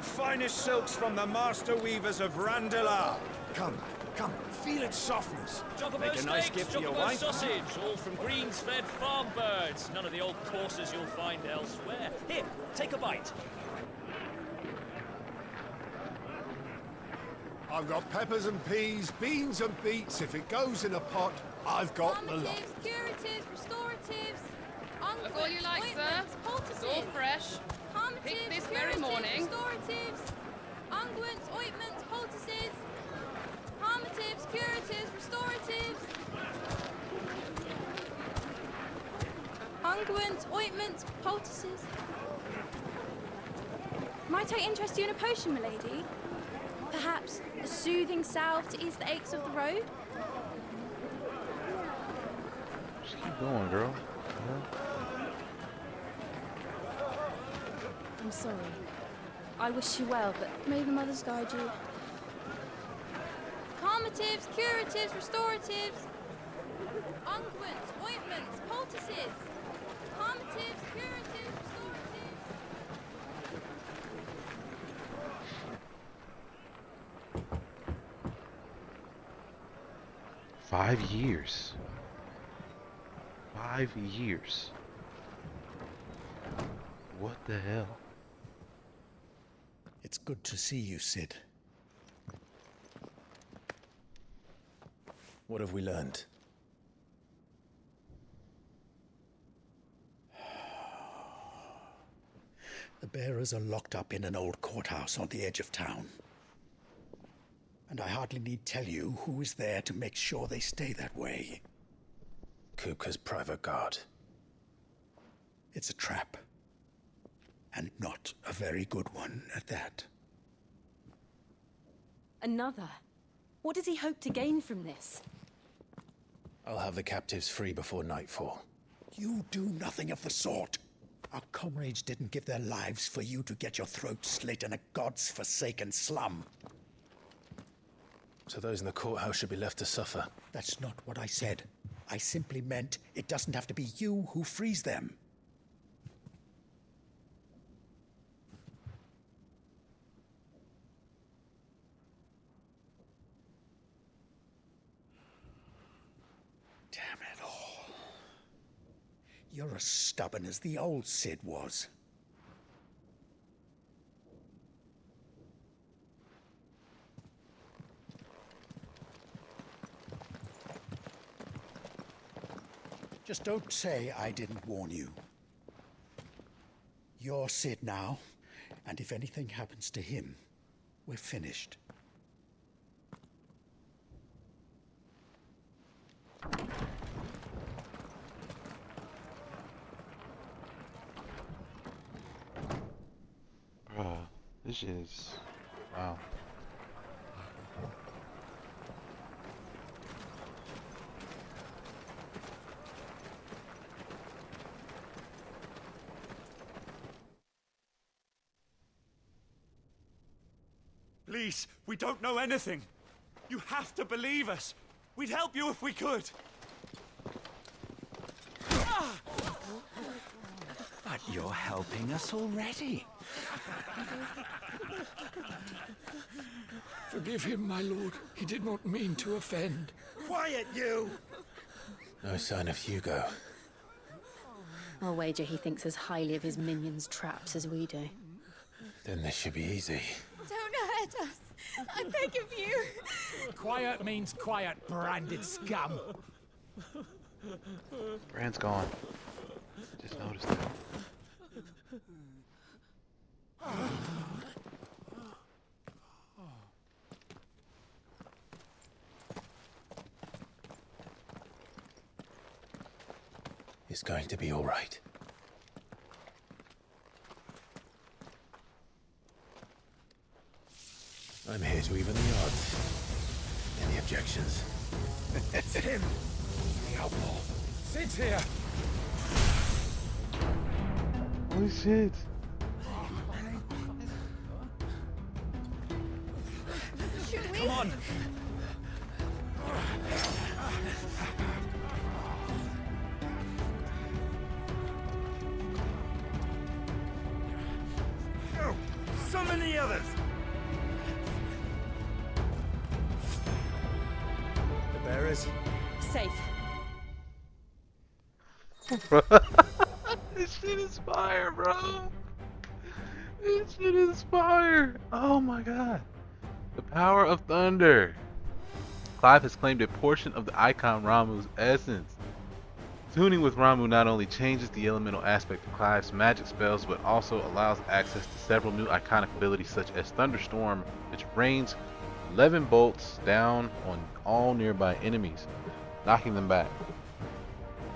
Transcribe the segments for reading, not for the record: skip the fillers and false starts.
The finest silks from the master weavers of Randalar. Come, come, feel its softness. Make a nice gift for your wife. Sausage, all from greens-fed farm birds. None of the old courses you'll find elsewhere. Here, take a bite. I've got peppers and peas, beans and beets. If it goes in a pot, I've got the lot. Curatives, restoratives, Look all you like, sir. It's all fresh. Picked this very morning. Restoratives, unguents, ointments, poultices, palmatives, curatives, restoratives, unguents, ointments, poultices. Might I interest you in a potion, milady? Perhaps a soothing salve to ease the aches of the road? Just keep going, girl. I'm sorry. I wish you well, but may the mothers guide you. Calmatives, curatives, restoratives, unguents, ointments, poultices. Calmatives, curatives, restoratives. 5 years. 5 years. What the hell? It's good to see you, Sid. What have we learned? The bearers are locked up in an old courthouse on the edge of town. And I hardly need tell you who is there to make sure they stay that way. Kupka's private guard. It's a trap. And not a very good one at that. Another? What does he hope to gain from this? I'll have the captives free before nightfall. You do nothing of the sort. Our comrades didn't give their lives for you to get your throat slit in a god's forsaken slum. So those in the courthouse should be left to suffer. That's not what I said. I simply meant it doesn't have to be you who frees them. Damn it all. You're as stubborn as the old Sid was. Just don't say I didn't warn you. You're Sid now, and if anything happens to him, we're finished. Bruh, this shit is... wow. Please, we don't know anything. You have to believe us. We'd help you if we could. But you're helping us already. Forgive him, my lord. He did not mean to offend. Quiet, you! No sign of Hugo. I'll wager he thinks as highly of his minions' traps as we do. Then this should be easy. Don't hurt us. I beg of you. Quiet means quiet, branded scum. Brand's gone. Just noticed that. It's going to be all right. I'm here to even the odds. Any objections? It's him, the outlaw. Sid's here. Holy shit. Come on! Summon the others! The bearers. Safe. This shit is fire, bro. This shit is fire. Oh my god. The power of thunder. Clive has claimed a portion of the icon Ramuh's essence. Tuning with Ramuh not only changes the elemental aspect of Clive's magic spells, but also allows access to several new iconic abilities such as Thunderstorm, which rains 11 bolts down on all nearby enemies, knocking them back.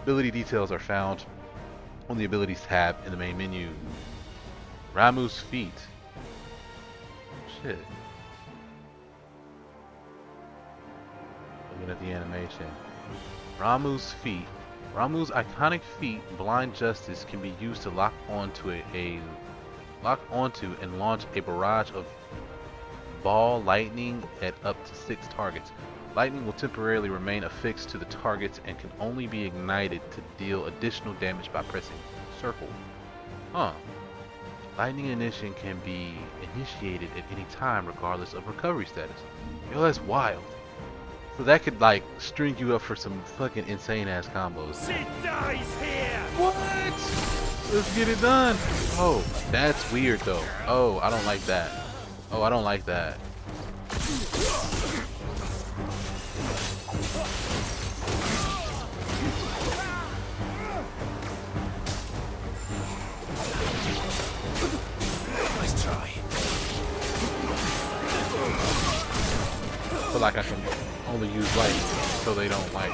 Ability details are found on the Abilities tab in the main menu. Ramuh's feet. Shit. Looking at the animation. Ramuh's feet. Ramuh's iconic feat, Blind Justice, can be used to lock onto and launch a barrage of ball lightning at up to 6 targets. Lightning will temporarily remain affixed to the targets and can only be ignited to deal additional damage by pressing circle. Lightning ignition can be initiated at any time regardless of recovery status. Yo, that's wild. So that could like string you up for some fucking insane ass combos. Sid dies here! What? Let's get it done. Oh, that's weird though. Oh, I don't like that. Oh, I don't like that. Nice try. I feel like I can only use light so they don't like.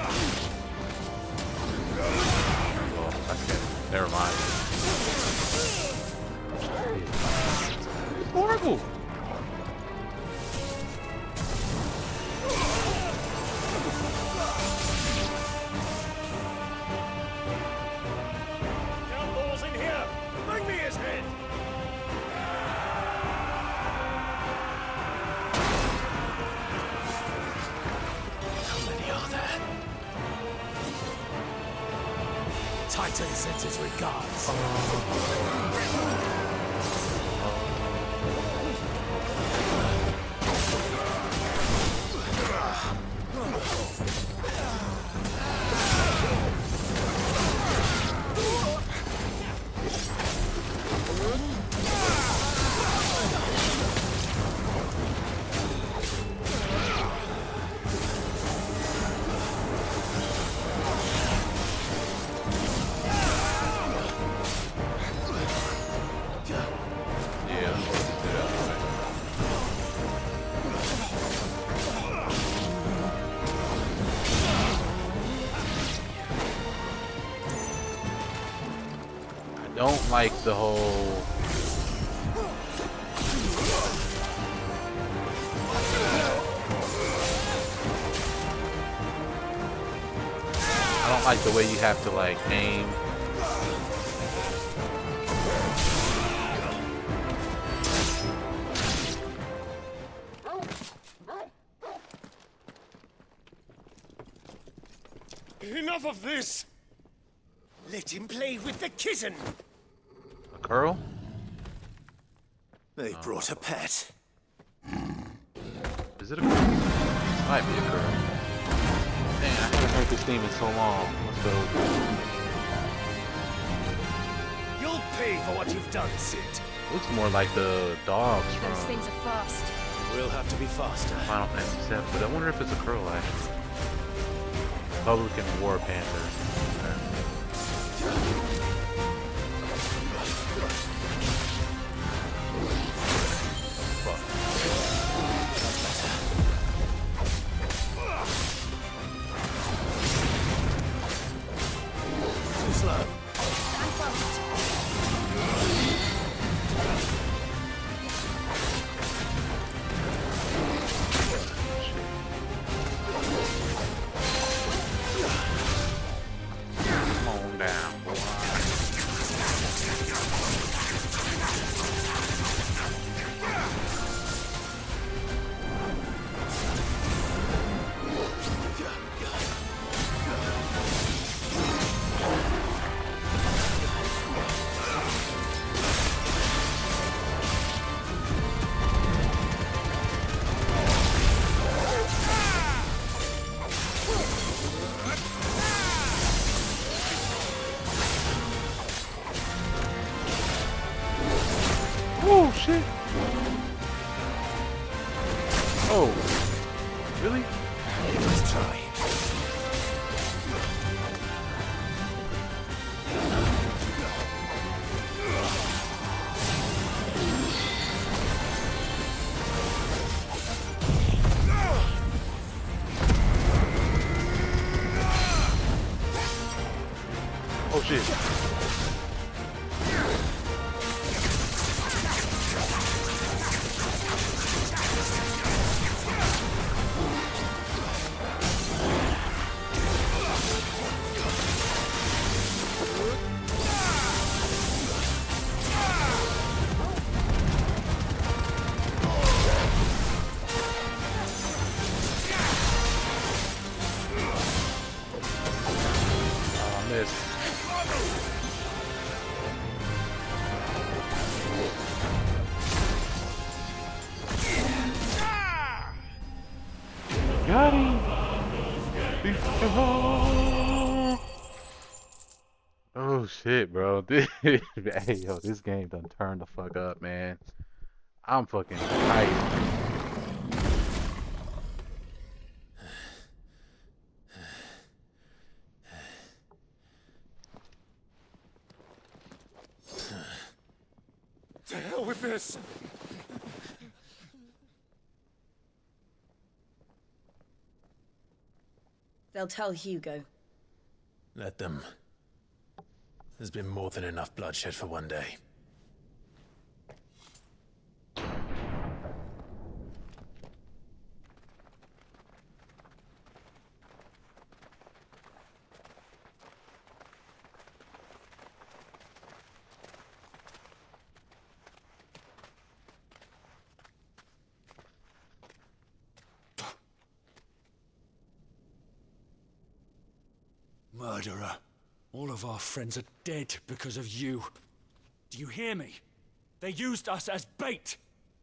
Oh, okay. Never mind. It's horrible. Outlaws in here! Bring me his head! Titan sends his regards. Don't like the whole I don't like the way you have to like aim. Enough of this! Let him play with the kitten! A curl? They brought a pet. Is it a curl? Might be a curl. Dang, I haven't heard this theme in so long. Let's go. You'll pay for what you've done, Sid. Looks more like the dogs from Those things are fast. We'll have to be faster. Final Fantasy VII, but I wonder if it's a curl actually. Republican War Panther. Too slow. Stand fast. Come on down, boy. shit. Oh, really? Let's try. Oh shit. Oh, I missed. Got him! Oh shit, bro. Hey, yo, this game done turned the fuck up, man. I'm fucking hyped. To hell with this! They'll tell Hugo. Let them. There's been more than enough bloodshed for one day. Murderer. All of our friends are dead because of you. Do you hear me? They used us as bait.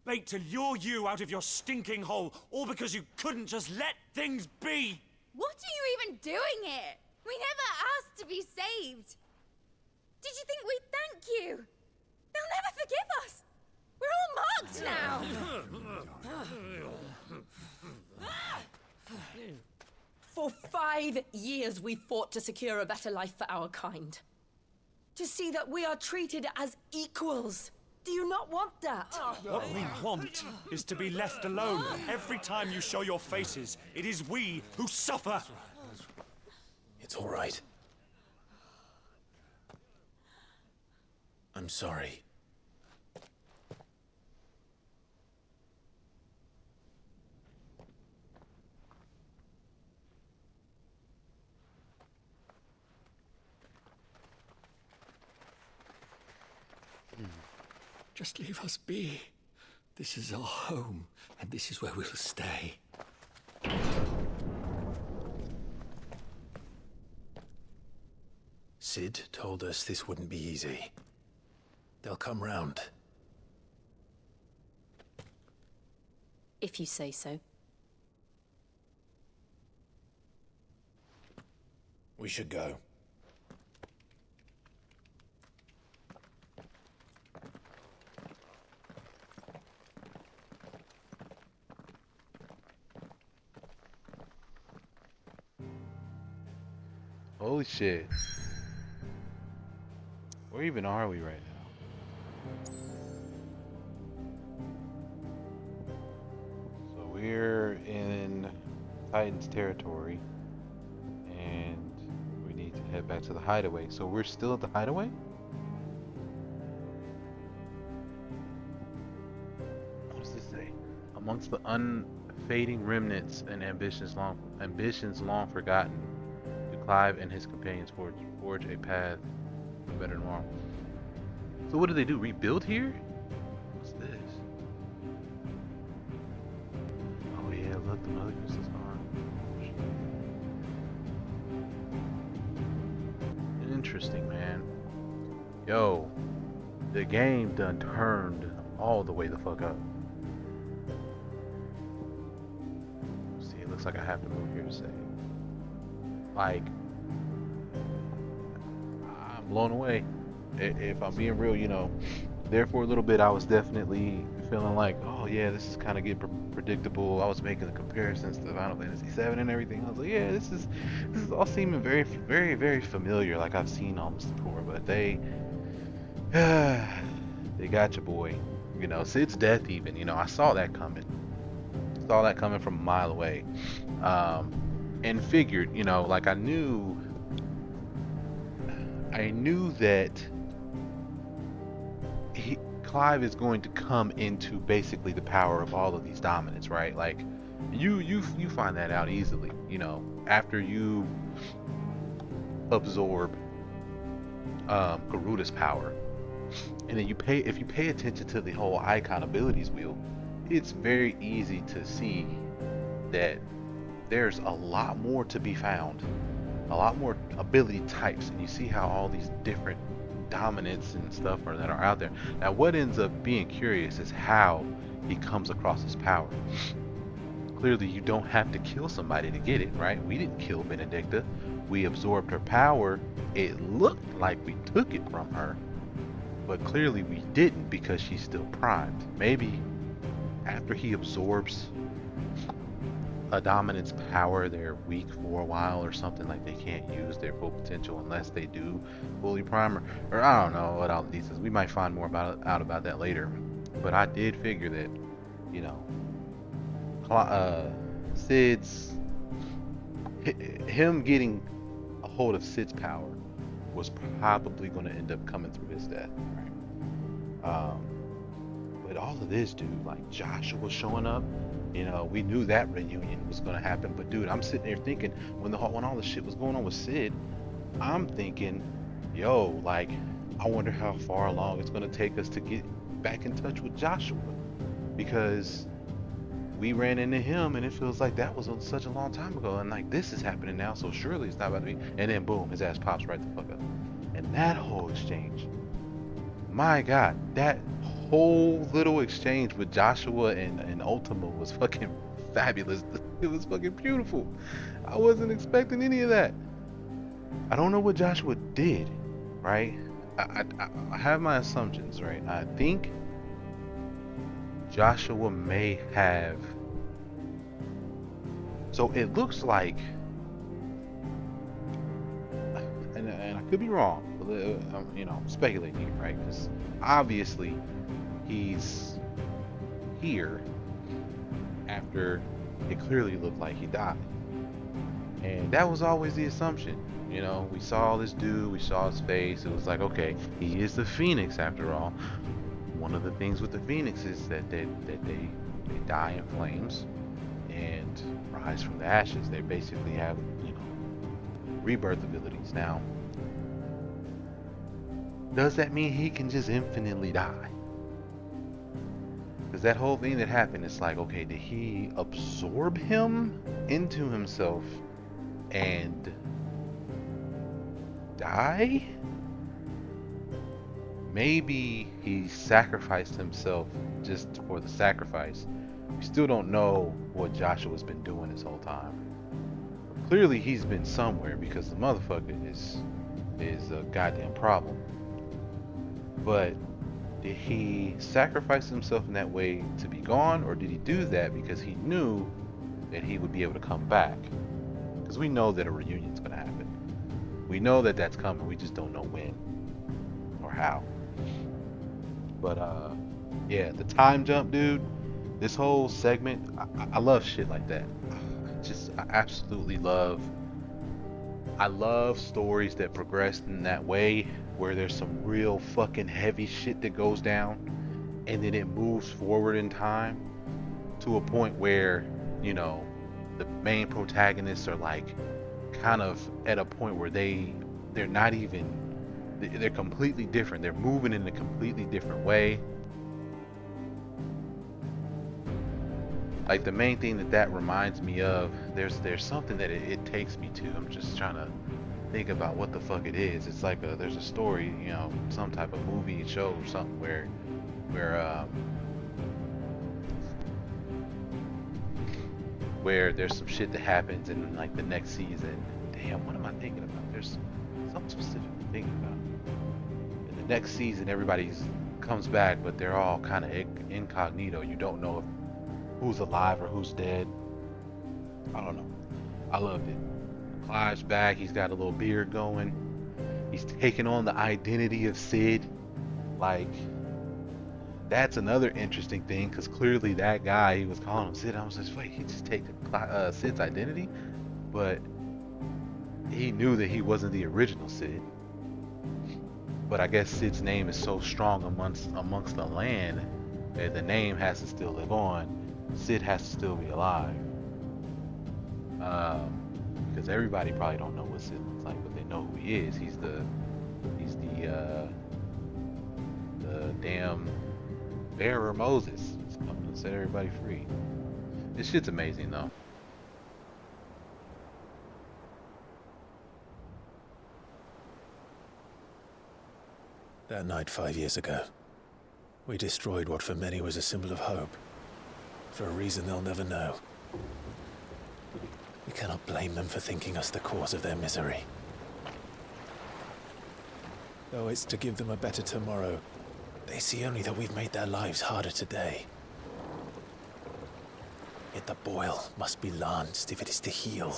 Bait to lure you out of your stinking hole, all because you couldn't just let things be. What are you even doing here? We never asked to be saved. Did you think we'd thank you? They'll never forgive us. We're all marked now. For 5 years we fought to secure a better life for our kind. To see that we are treated as equals. Do you not want that? What we want is to be left alone. Every time you show your faces, it is we who suffer. It's all right. I'm sorry. Just leave us be. This is our home, and this is where we'll stay. Sid told us this wouldn't be easy. They'll come round. If you say so. We should go. Holy shit. Where even are we right now? So we're in Titan's territory. And we need to head back to the hideaway. So we're still at the hideaway? What does this say? Amongst the unfading remnants and ambitions long forgotten, Clive and his companions forge a path to a better tomorrow. So what do they do? Rebuild here? What's this? Oh yeah, look, the mother crystal's gone. Interesting, man. Yo, the game done turned all the way the fuck up. See, it looks like I have to move here to save. Like, I'm blown away. If I'm being real, you know, there for a little bit, I was definitely feeling like, oh yeah, this is kind of getting predictable. I was making the comparisons to Final Fantasy VII and everything. I was like, yeah, this is all seeming very, very, very familiar, like I've seen all this before. But they got your boy. You know, Sid's death even. You know, I saw that coming. Saw that coming from a mile away. And figured, you know, like I knew that Clive is going to come into basically the power of all of these dominants, right? Like you find that out easily, you know, after you absorb Garuda's power, and then if you pay attention to the whole icon abilities wheel, it's very easy to see that there's a lot more to be found, a lot more ability types, and you see how all these different dominants and stuff that are out there. Now what ends up being curious is how he comes across his power. Clearly you don't have to kill somebody to get it, right? We didn't kill Benedicta. We absorbed her power. It looked like we took it from her, but clearly we didn't because she's still primed. Maybe after he absorbs a dominant's power, they're weak for a while or something, like they can't use their full potential unless they do fully prime, or I don't know what all the details. We might find more out about that later. But I did figure that, you know, him getting a hold of Sid's power was probably going to end up coming through his death, right? But all of this, dude, like Joshua showing up, you know, we knew that reunion was going to happen. But dude, I'm sitting there thinking, when all the shit was going on with Sid, I'm thinking, yo, like, I wonder how far along it's going to take us to get back in touch with Joshua, because we ran into him and it feels like that was such a long time ago, and like this is happening now, so surely it's not about to be. And then boom, his ass pops right the fuck up. And that whole exchange, my god, that whole little exchange with Joshua and Ultima was fucking fabulous. It was fucking beautiful. I wasn't expecting any of that. I don't know what Joshua did, right? I have my assumptions, right? I think Joshua may have, so it looks like, and I could be wrong, but you know, I'm speculating here, right? Because obviously he's here after it clearly looked like he died, and that was always the assumption. You know, we saw this dude, we saw his face, it was like, okay, he is the Phoenix after all. One of the things with the Phoenix is that they die in flames and rise from the ashes. They basically have, you know, rebirth abilities. Now, does that mean he can just infinitely die? Because that whole thing that happened, it's like, okay, did he absorb him into himself and die? Maybe he sacrificed himself just for the sacrifice. We still don't know what Joshua's been doing this whole time. But clearly he's been somewhere, because the motherfucker is a goddamn problem. But did he sacrifice himself in that way to be gone, or did he do that because he knew that he would be able to come back? Because we know that a reunion's going to happen. We know that that's coming. We just don't know when or how. But yeah, the time jump, dude, this whole segment, I love shit like that. I absolutely love, I love stories that progress in that way, where there's some real fucking heavy shit that goes down and then it moves forward in time to a point where, you know, the main protagonists are like kind of at a point where they're not even, they're completely different. They're moving in a completely different way. Like the main thing that reminds me of, there's something that it takes me to. I'm just trying to think about what the fuck it is. It's like there's a story, you know, some type of movie, show, or something where there's some shit that happens in like the next season. Damn, what am I thinking about? There's something specific I'm thinking about. In the next season, everybody's comes back, but they're all kind of incognito. You don't know who's alive or who's dead. I don't know. I loved it. Clive's back. He's got a little beard going. He's taking on the identity of Sid. Like, that's another interesting thing, because clearly that guy, he was calling him Sid. I was just, wait, he just take Sid's identity? But he knew that he wasn't the original Sid. But I guess Sid's name is so strong amongst the land that the name has to still live on. Sid has to still be alive. Because everybody probably don't know what Sid looks like, but they know who he is. He's the damn bearer Moses. He's coming to set everybody free. This shit's amazing though. That night 5 years ago, we destroyed what for many was a symbol of hope. For a reason they'll never know. We cannot blame them for thinking us the cause of their misery. Though it's to give them a better tomorrow, they see only that we've made their lives harder today. Yet the boil must be lanced if it is to heal.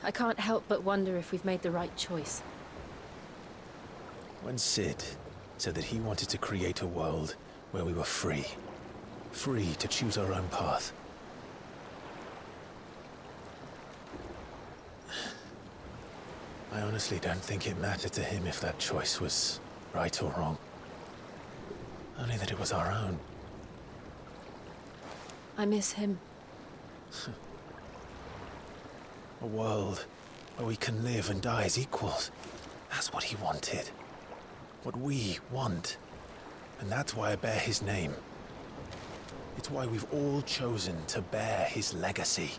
I can't help but wonder if we've made the right choice. When Sid said that he wanted to create a world where we were free. Free to choose our own path. I honestly don't think it mattered to him if that choice was right or wrong. Only that it was our own. I miss him. A world where we can live and die as equals. That's what he wanted. What we want. And that's why I bear his name. It's why we've all chosen to bear his legacy.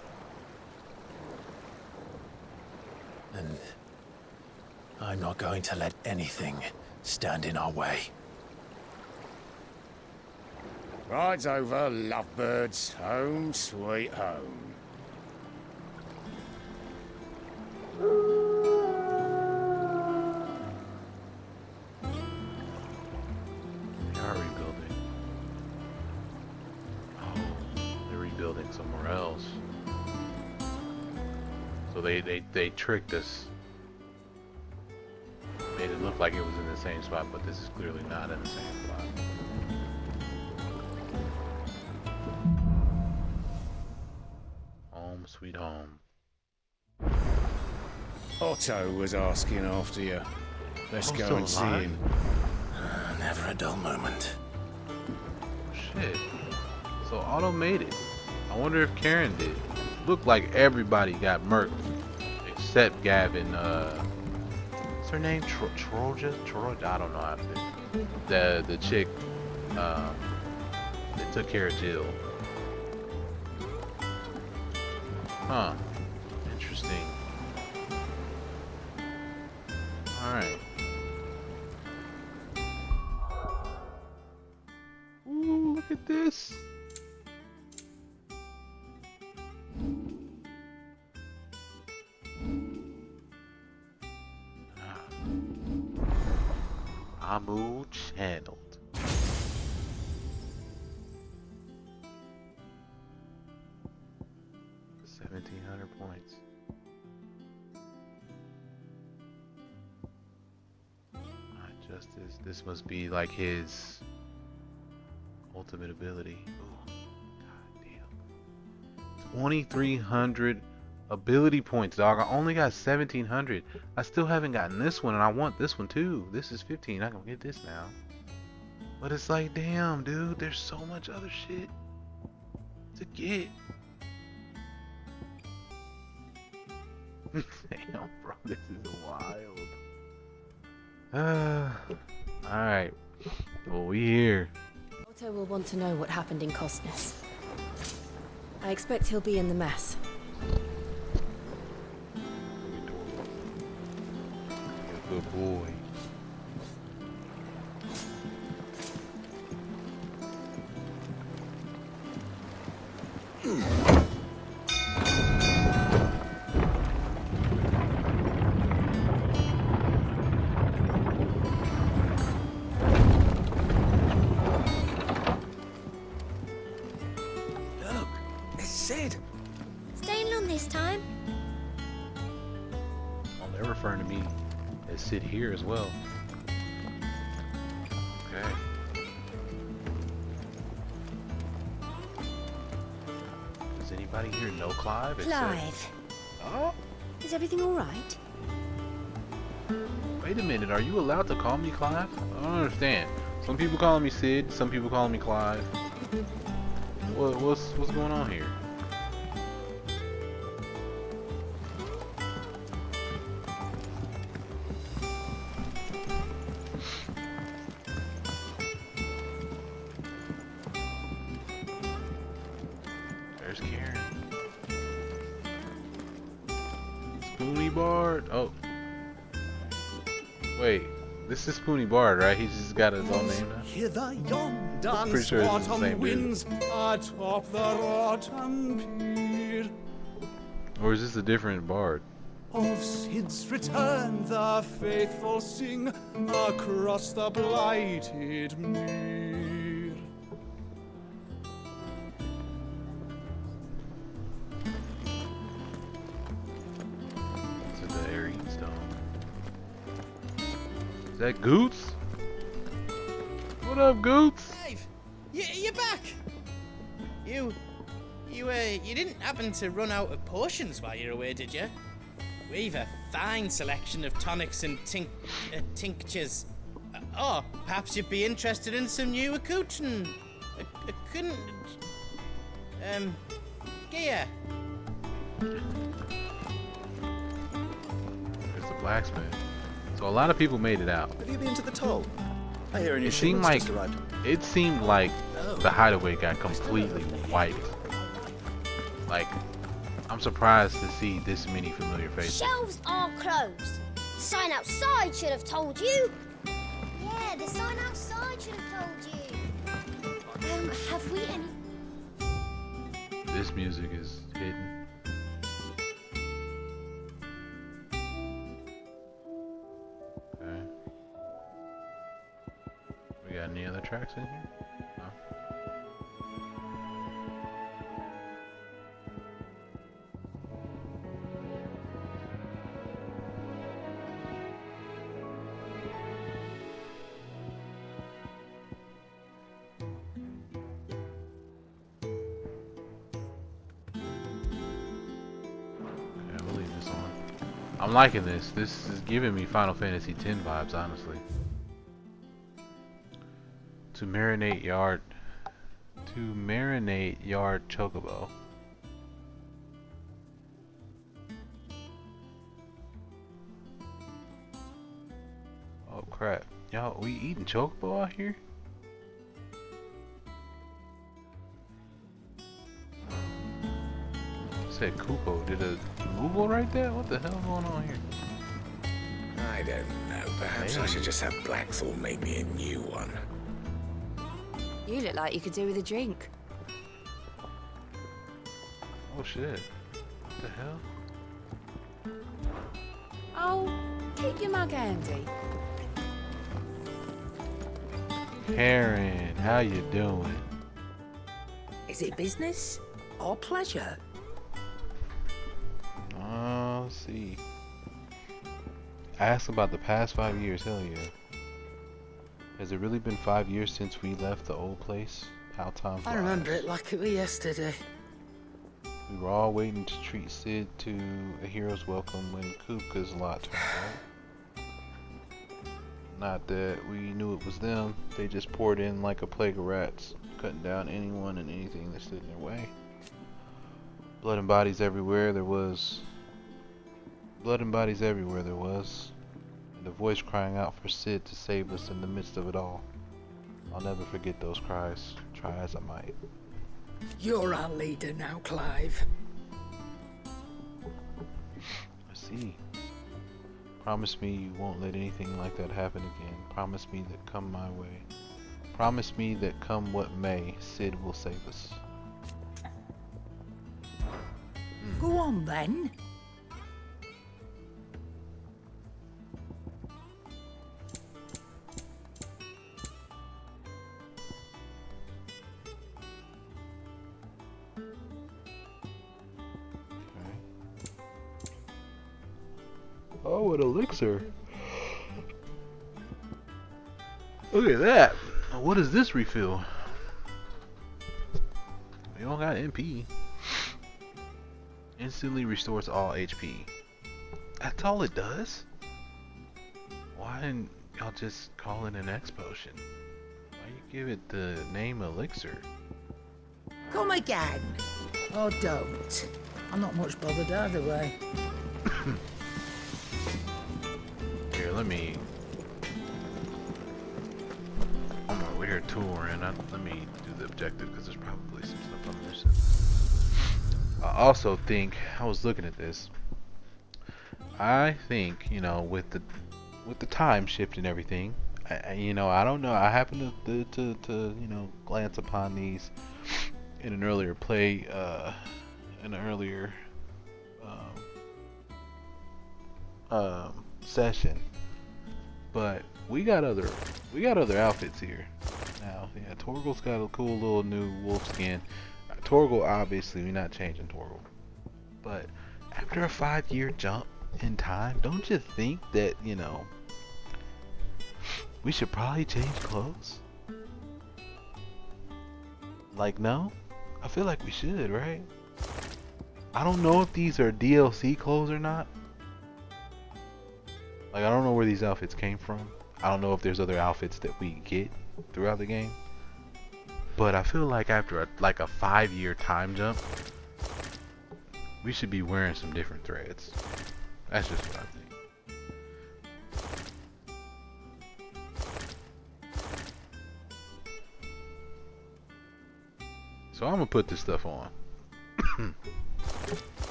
And I'm not going to let anything stand in our way. Rides over, lovebirds. Home, sweet home. They are rebuilding. Oh, they're rebuilding somewhere else. So they tricked us. Made it look like it was in the same spot, but this is clearly not in the same spot. Home sweet home. Otto was asking after you. Let's go and see him. Never a dull moment. Shit. So Otto made it. I wonder if Karen did. Looked like everybody got murked except Gavin. What's her name? Troja? I don't know how to say. The chick that took care of Jill. Huh. Interesting. Alright. Ooh, look at this. Amu channeled. 1,700 points. Justice. This must be like his ultimate ability. Ooh, god damn. 2,300 ability points, dog. I only got 1,700. I still haven't gotten this one, and I want this one too. This is 15. I can get this now. But it's like, damn, dude. There's so much other shit to get. Damn, bro. This is wild. Alright. Well, we here. Otto will want to know what happened in Costness. I expect he'll be in the mess. Good boy. There's Sid here as well. Okay. Does anybody here know Clive? Clive. Oh? Is everything all right? Wait a minute, are you allowed to call me Clive? I don't understand. Some people calling me Sid, some people calling me Clive. What's going on here? There's Karen. Spoony Bard. Oh. Wait. This is Spoony Bard, right? He's just got his own name now. Hither yon dance Pretty sure it's the autumn same dude. winds atop the rotten pier. Or is this a different Bard? Of Sid's return the faithful sing across the blighted mere. This is the Air Stone. Is that Goots? What up, Goots? Dave, you're back. You didn't happen to run out of potions while you're away, did you? We've a fine selection of tonics and tinctures. Oh, perhaps you'd be interested in some new accoutrement. Gear. There's the blacksmith. So a lot of people made it out. Have you been to the toll? I hear a new It seemed shipment's like just arrived. it seemed like the hideaway got completely wiped. Like, I'm surprised to see this many familiar faces. Shelves are closed. The sign outside should have told you. Yeah, the sign outside should have told you. Have we any? This music is hidden. Okay. We got any other tracks in here? No. I'm liking this. This is giving me Final Fantasy X vibes, honestly. To marinate yard chocobo. Oh crap. Y'all, we eating chocobo out here? Said Kupo. Did a Google write that? What the hell is going on here? I don't know. Perhaps I should just have Blackthorn make me a new one. You look like you could do with a drink. Oh shit. What the hell? Oh, keep your mug handy. Karen, how you doing? Is it business or pleasure? Let's see. Ask about the past 5 years. Hell yeah. Has it really been 5 years since we left the old place? How time flies. I remember it like it was yesterday. We were all waiting to treat Sid to a hero's welcome when Kupka's lot turned out. Not that we knew it was them. They just poured in like a plague of rats, cutting down anyone and anything that stood in their way. Blood and bodies everywhere there was. Blood and bodies everywhere there was. And the voice crying out for Sid to save us in the midst of it all. I'll never forget those cries, try as I might. You're our leader now, Clive. I see. Promise me you won't let anything like that happen again. Promise me that come my way. Promise me that come what may, Sid will save us. Go on then. Oh, an elixir. Look at that. What is this refill? We don't got MP. Instantly restores all HP. That's all it does? Why didn't y'all just call it an X potion? Why you give it the name Elixir? Come again. Or don't. I'm not much bothered either way. Here, let me... We're here touring. Let me do the objective because there's probably some stuff I'm missing. I also think, I was looking at this. I think, you know, with the time shift and everything, you know, I don't know. I happened to you know, glance upon these in an earlier play, in an earlier session, but we got other outfits here now. Yeah, Torgal's got a cool little new wolf skin. Torgal, obviously, we're not changing Torgal, but after a 5-year jump in time, don't you think that, you know, we should probably change clothes? Like, no? I feel like we should, right? I don't know if these are DLC clothes or not. Like, I don't know where these outfits came from. I don't know if there's other outfits that we get throughout the game. But I feel like after a 5-year time jump, we should be wearing some different threads. That's just what I think. So I'm gonna put this stuff on.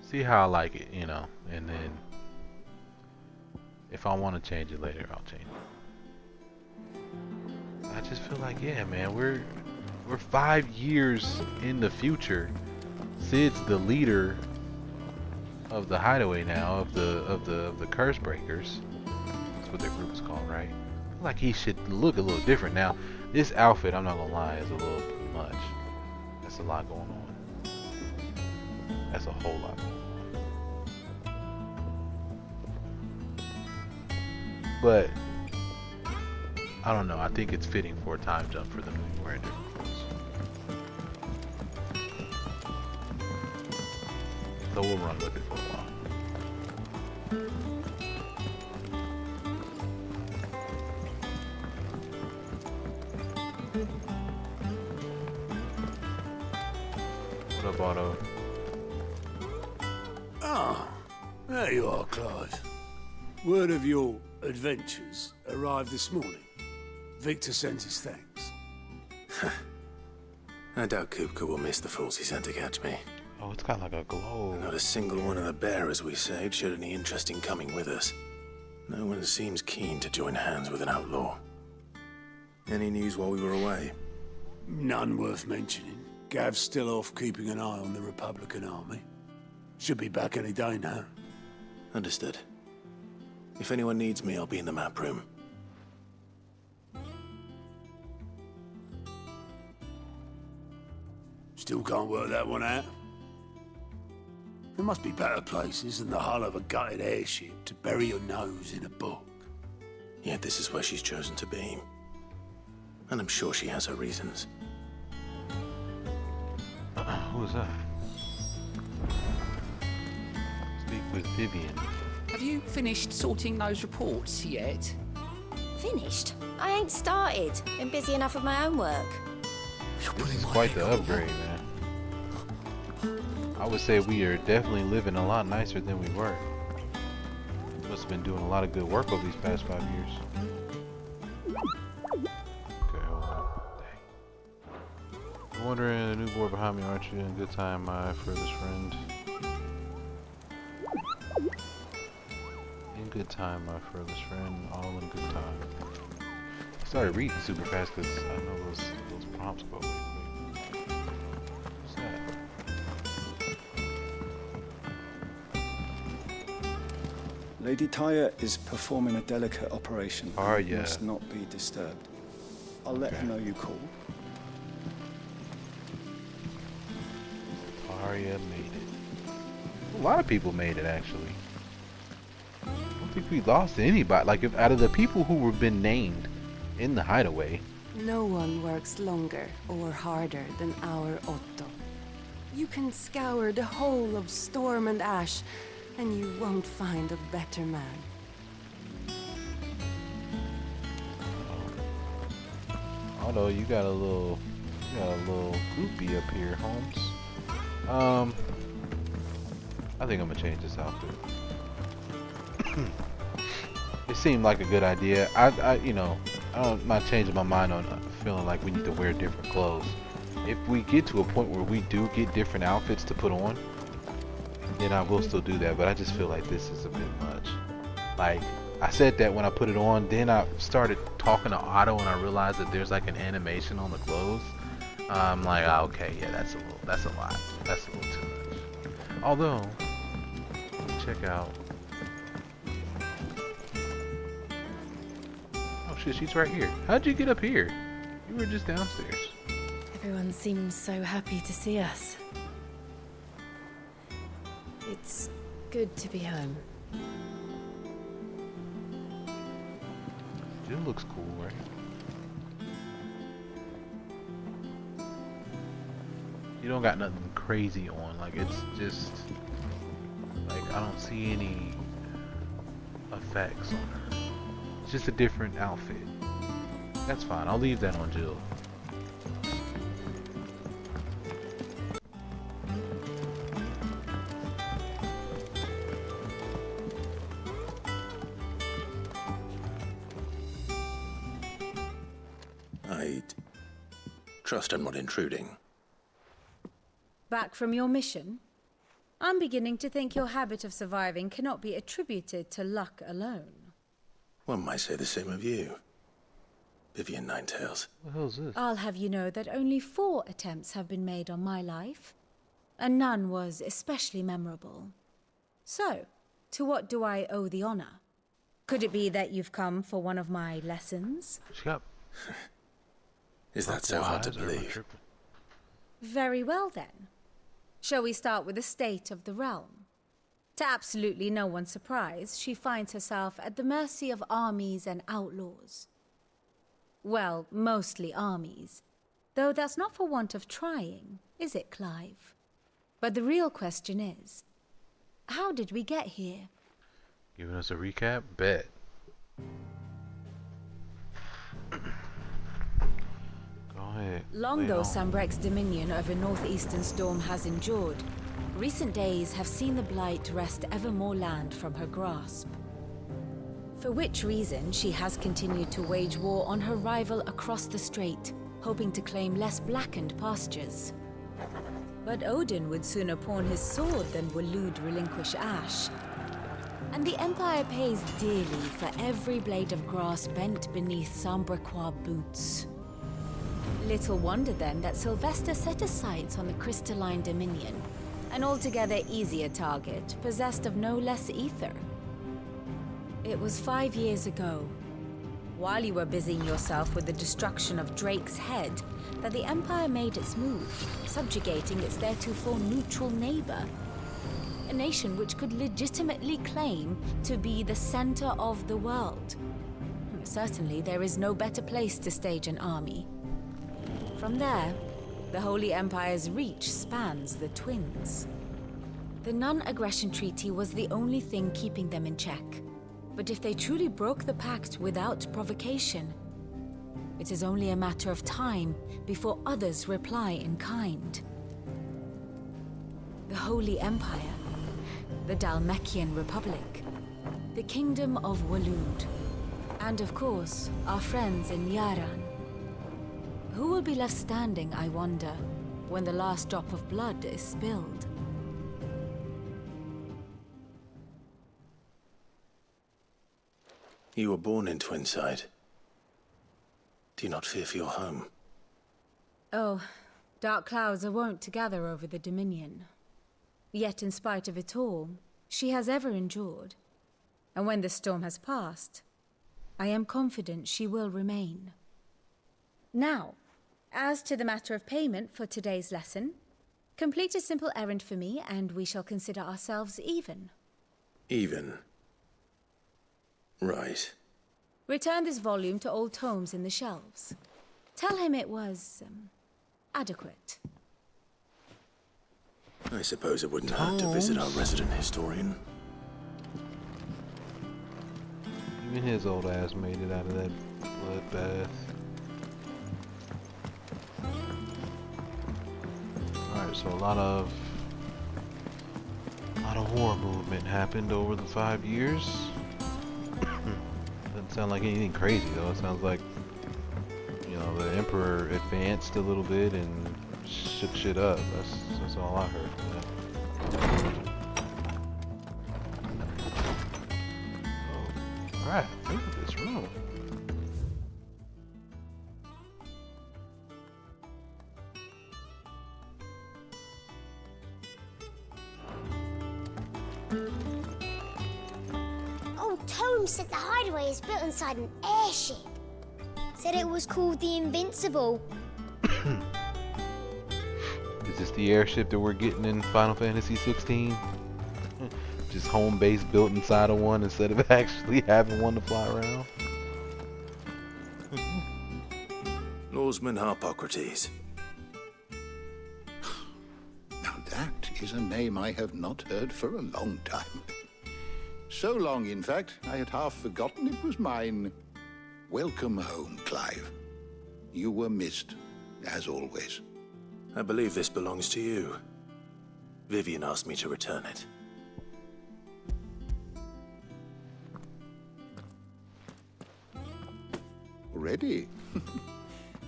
See how I like it, you know, and then if I want to change it later, I'll change it. I just feel like, yeah, man, we're 5 years in the future. Sid's the leader of the hideaway now, of the curse breakers. That's what their group is called, right? I feel like he should look a little different now. This outfit, I'm not gonna lie, is a little much. That's a lot going on. That's a whole lot going on. But I don't know. I think it's fitting for a time jump for them to be wearing different clothes. So we'll run with it for a while. What up, Otto? Ah, there you are, Clive. Word of your adventures arrived this morning. Victor sent his thanks. I doubt Kupka will miss the fools he sent to catch me. Oh, it's got like a glow. Not a single one of the bearers we saved showed any interest in coming with us. No one seems keen to join hands with an outlaw. Any news while we were away? None worth mentioning. Gav's still off keeping an eye on the Republican army. Should be back any day now. Understood. If anyone needs me, I'll be in the map room. Still can't work that one out. There must be better places than the hull of a gutted airship to bury your nose in a book. Yet this is where she's chosen to be. And I'm sure she has her reasons. Who is that? Speak with Vivian. Have you finished sorting those reports yet? Finished? I ain't started. Been busy enough with my own work. This is quite the upgrade, man. I would say we are definitely living a lot nicer than we were. We must have been doing a lot of good work over these past 5 years. Okay, hold on. Dang. I'm wondering, the new boy behind me, aren't you? In good time, my furthest friend. In good time, my furthest friend. All in good time. I started reading super fast because I know those prompts go away. What's that? Lady Tyre is performing a delicate operation. Are ya? Must not be disturbed. I'll let her know you called. Arya made it. A lot of people made it, actually. What think we lost anybody. Like, if out of the people who were been named in the hideaway. No one works longer or harder than our Otto. You can scour the whole of Storm and Ash, and you won't find a better man. Although you got a little groupie up here, Holmes. I think I'm gonna change this outfit. It seemed like a good idea. I'm not changing my mind on feeling like we need to wear different clothes. If we get to a point where we do get different outfits to put on, then I will still do that. But I just feel like this is a bit much. Like, I said that when I put it on, then I started talking to Otto and I realized that there's like an animation on the clothes. I'm like, okay, yeah, that's a lot. That's a little too much. Although, check out. Oh shit, she's right here. How'd you get up here? You were just downstairs. Everyone seems so happy to see us. It's good to be home. It looks cool, right? You don't got nothing crazy on. Like, it's just like I don't see any effects on her. It's just a different outfit. That's fine. I'll leave that on Jill. I'd trust I'm not intruding. Back from your mission? I'm beginning to think your habit of surviving cannot be attributed to luck alone. One might say the same of you, Vivian Ninetails. What the hell's this? I'll have you know that only 4 attempts have been made on my life, and none was especially memorable. So, to what do I owe the honor? Could it be that you've come for one of my lessons? Yep. Is that so hard to believe? Very well then. Shall we start with the state of the realm? To absolutely no one's surprise, she finds herself at the mercy of armies and outlaws. Well, mostly armies. Though that's not for want of trying, is it, Clive? But the real question is, how did we get here? Giving us a recap? Bet. Long though Sambrek's dominion over northeastern Storm has endured, recent days have seen the Blight wrest ever more land from her grasp. For which reason she has continued to wage war on her rival across the strait, hoping to claim less blackened pastures. But Odin would sooner pawn his sword than Waloed relinquish Ash. And the Empire pays dearly for every blade of grass bent beneath Sambrequois boots. Little wonder then that Sylvester set his sights on the crystalline dominion, an altogether easier target, possessed of no less ether. It was 5 years ago, while you were busying yourself with the destruction of Drake's head, that the Empire made its move, subjugating its theretofore neutral neighbor. A nation which could legitimately claim to be the center of the world. Certainly there is no better place to stage an army. From there, the Holy Empire's reach spans the Twins. The non-aggression treaty was the only thing keeping them in check. But if they truly broke the pact without provocation, it is only a matter of time before others reply in kind. The Holy Empire, the Dalmekian Republic, the Kingdom of Waloed, and of course, our friends in Yaran. Who will be left standing, I wonder, when the last drop of blood is spilled? You were born in Twinside. Do you not fear for your home? Oh, dark clouds are wont to gather over the Dominion. Yet in spite of it all, she has ever endured. And when the storm has passed, I am confident she will remain. Now, as to the matter of payment for today's lesson, complete a simple errand for me and we shall consider ourselves even. Even? Right. Return this volume to old tomes in the shelves. Tell him it was, adequate. I suppose it wouldn't hurt to visit our resident historian. Even his old ass made it out of that bloodbath. Alright, so a lot of war movement happened over the 5 years. Doesn't sound like anything crazy though. It sounds like, you know, the Emperor advanced a little bit and shook shit up. That's all I heard from that. Oh, alright, think of this room. Old Tome said the hideaway is built inside an airship. Said it was called the Invincible. Is this the airship that we're getting in Final Fantasy 16? Just home base built inside of one instead of actually having one to fly around? Norseman Harpocrates. Now that is a name I have not heard for a long time. So long, in fact, I had half forgotten it was mine. Welcome home, Clive. You were missed, as always. I believe this belongs to you. Vivian asked me to return it. Already?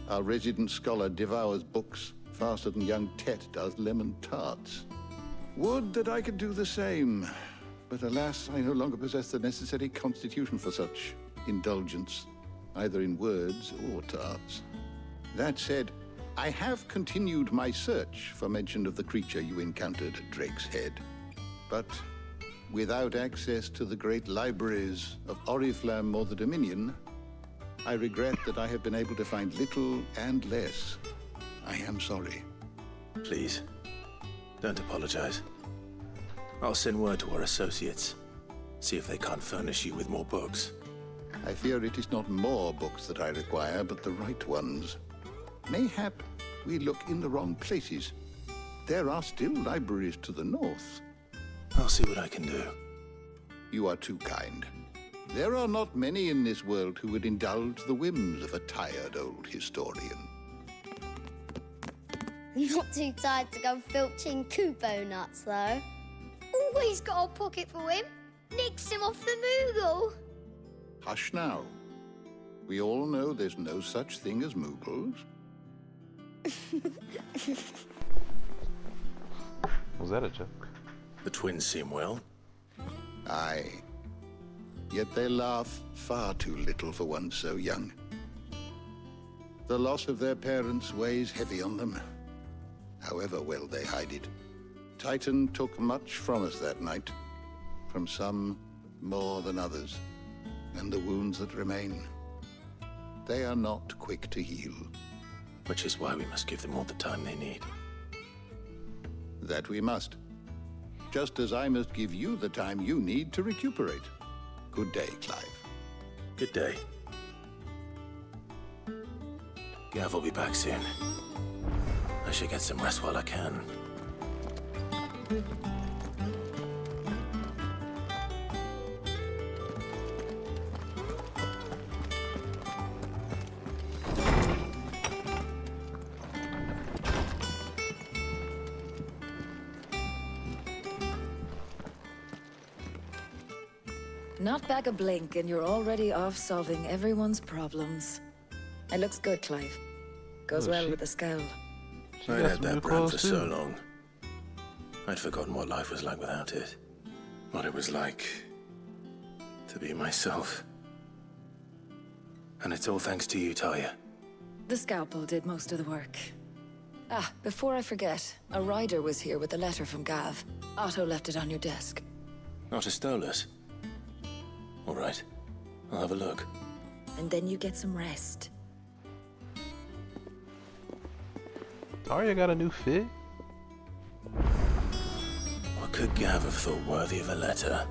Our resident scholar devours books faster than young Tet does lemon tarts. Would that I could do the same. But alas, I no longer possess the necessary constitution for such indulgence, either in words or tarts. That said, I have continued my search for mention of the creature you encountered at Drake's Head. But without access to the great libraries of Oriflamme or the Dominion, I regret that I have been able to find little and less. I am sorry. Please, don't apologize. I'll send word to our associates. See if they can't furnish you with more books. I fear it is not more books that I require, but the right ones. Mayhap we look in the wrong places. There are still libraries to the north. I'll see what I can do. You are too kind. There are not many in this world who would indulge the whims of a tired old historian. Not too tired to go filching Kupo nuts, though. Always got a pocket for him. Nicks him off the Moogle. Hush now. We all know there's no such thing as Moogles. Was that a joke? The twins seem well. Aye. Yet they laugh far too little for one so young. The loss of their parents weighs heavy on them, however well they hide it. Titan took much from us that night, from some more than others, and the wounds that remain, they are not quick to heal. Which is why we must give them all the time they need. That we must. Just as I must give you the time you need to recuperate. Good day, Clive. Good day. Gav will be back soon. I should get some rest while I can. Not back a blink and you're already off solving everyone's problems. It looks good, Clive. Goes well with the scowl. I'd had that brand for so long. I'd forgotten what life was like without it. What it was like to be myself. And it's all thanks to you, Talia. The scalpel did most of the work. Ah, before I forget, a rider was here with a letter from Gav. Otto left it on your desk. Not a Stolas. All right, I'll have a look. And then you get some rest. Talia got a new fit? What could Gav have thought worthy of a letter?